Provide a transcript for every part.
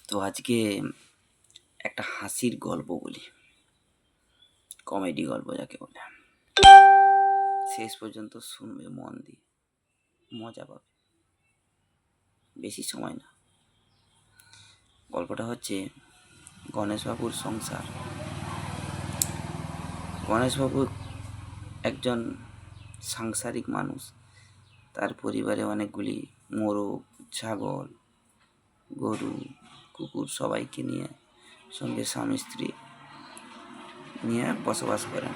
তো আজকে একটা হাসির গল্প বলি, কমেডি গল্প যাকে বলে। শেষ পর্যন্ত শুনবে মন দিয়ে, মজা পাবে, বেশি সময় না। গল্পটা হচ্ছে গণেশবাবুর সংসার। গণেশবাবু একজন সাংসারিক মানুষ। তার পরিবারে অনেকগুলি মোরগ, ছাগল, গরু, কুকুর সবাইকে নিয়ে, সঙ্গে স্বামী স্ত্রী নিয়ে বসবাস করেন।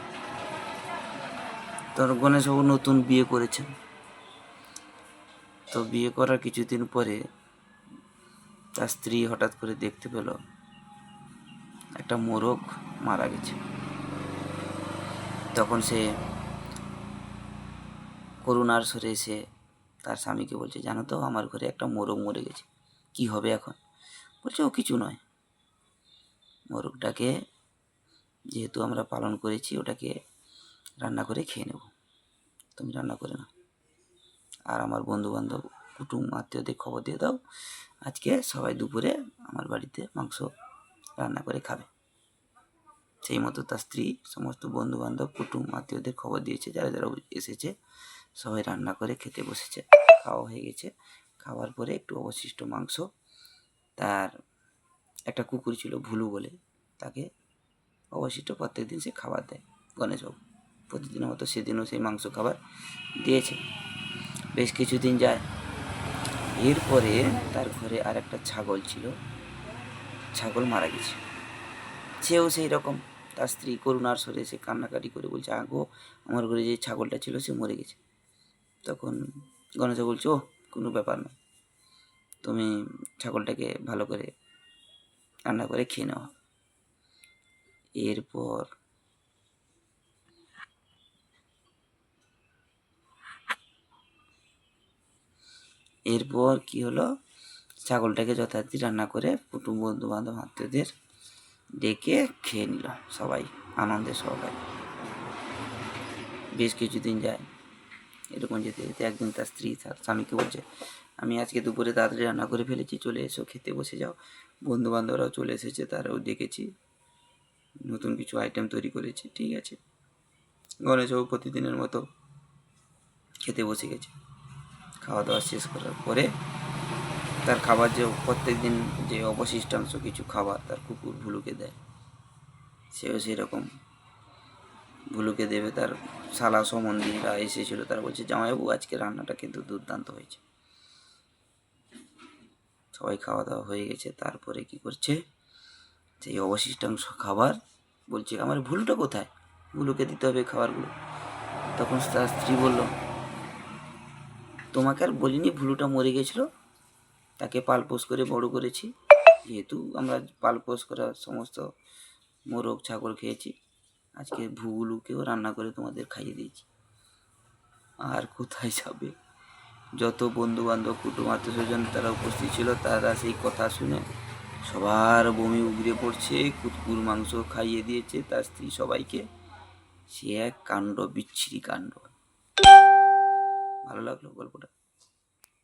তোর গণেশবাবু নতুন বিয়ে করেছেন। তো বিয়ে করার কিছুদিন পরে তার স্ত্রী হঠাৎ করে দেখতে পেল একটা মোরগ মারা গেছে। তখন সে করুণার স্বরে এসে তার স্বামীকে বলছে, জানো তো আমার ঘরে একটা মোরগ মরে গেছে, কি হবে এখন? বলছে, ও কিছু নয়, মোরগটাকে যেহেতু আমরা পালন করেছি ওটাকে রান্না করে খেয়ে নেব, তুমি রান্না করে নাও। আর আমার বন্ধু বান্ধব কুটুম আত্মীয়দের খবর দিয়ে দাও, আজকে সবাই দুপুরে আমার বাড়িতে মাংস রান্না করে খাবে। সেই মতো তার স্ত্রী সমস্ত বন্ধু বান্ধব কুটুম আত্মীয়দের খবর দিয়েছে, যারা যারা এসেছে সবাই রান্না করে খেতে বসেছে। খাওয়া হয়ে গেছে। খাওয়ার পরে একটু অবশিষ্ট মাংস তার একটা কুকুর ছিল ভুলু বলে, তাকে অবশিষ্ট প্রত্যেকদিন সে খাবার দেয় গণেশবাবু। প্রতিদিনের মতো সেদিনও সেই মাংস খাবার দিয়েছে। বেশ কিছুদিন যায়। এরপরে তার ঘরে আর একটা ছাগল ছিল, ছাগল মারা গেছে। সেও সেই রকম তার স্ত্রী করুণার স্বরে সে কান্নাকাটি করে বলছে, আগো আমার ঘরে যে ছাগলটা ছিল সে মরে গেছে। তখন গণেশ বলছে, ও কোনো ব্যাপার না, তুমি ছাগলটাকে ভালো করে রান্না করে খেয়ে নেওয়া। এরপর কি হলো, ছাগলটাকে যথারীতি রান্না করে কুটুম বন্ধু বান্ধব আত্মীয়দের ডেকে খেয়ে নিল সবাই আনন্দের সহকারে। বেশ কিছুদিন যায়। এরকম যেতে যেতে একদিন তার স্ত্রী তার স্বামীকে বলছে, আমি আজকে দুপুরে তাড়াতাড়ি রান্না করে ফেলেছি, চলে এসো, খেতে বসে যাও। বন্ধু বান্ধবরাও চলে এসেছে, তারাও ডেকেছি, নতুন কিছু আইটেম তৈরি করেছি। ঠিক আছে। গণেশবাবু প্রতিদিনের মতো খেতে বসে গেছে। খাওয়া দাওয়া শেষ করার পরে তার খাবার যে প্রত্যেক দিন যে অবশিষ্টাংশ কিছু খাবার তার কুকুর ভুলুকে দেয়, সেও সেরকম ভুলুকে দেবে। তার শালা সম্বন্ধীরা এসেছিল, তারা বলছে, জামাইবাবু আজকে রান্নাটা কিন্তু দুর্দান্ত হয়েছে। সবাই খাওয়া দাওয়া হয়ে গেছে। তারপরে কি করছে, সেই অবশিষ্টাংশ খাবার বলছে, আমার ভুলুটা কোথায়, ভুলুকে দিতে হবে খাবারগুলো। তখন তার স্ত্রী বলল, তোমাকে আর বলিনি ভুলুটা মরে গেছিল, তাকে পালপোষ করে বড় করেছি, যেহেতু আমরা পালপোষ করা সমস্ত মোরগ ছাগল খেয়েছি, আজকে ভুলুকেও রান্না করে তোমাদের খাইয়ে দিয়েছি। আর কোথায় যাবে? যত বন্ধু বান্ধব কুটুম আত্মীয় স্বজন তারা উপস্থিত ছিল, তারা সেই কথা শুনে সবার বমি উগড়ে পড়ছে। কুকুর মাংস খাইয়ে দিয়েছে তার স্ত্রী সবাইকে। সে এক কাণ্ড, বিচ্ছিরি কাণ্ড। ভালো লাগলো গল্পটা?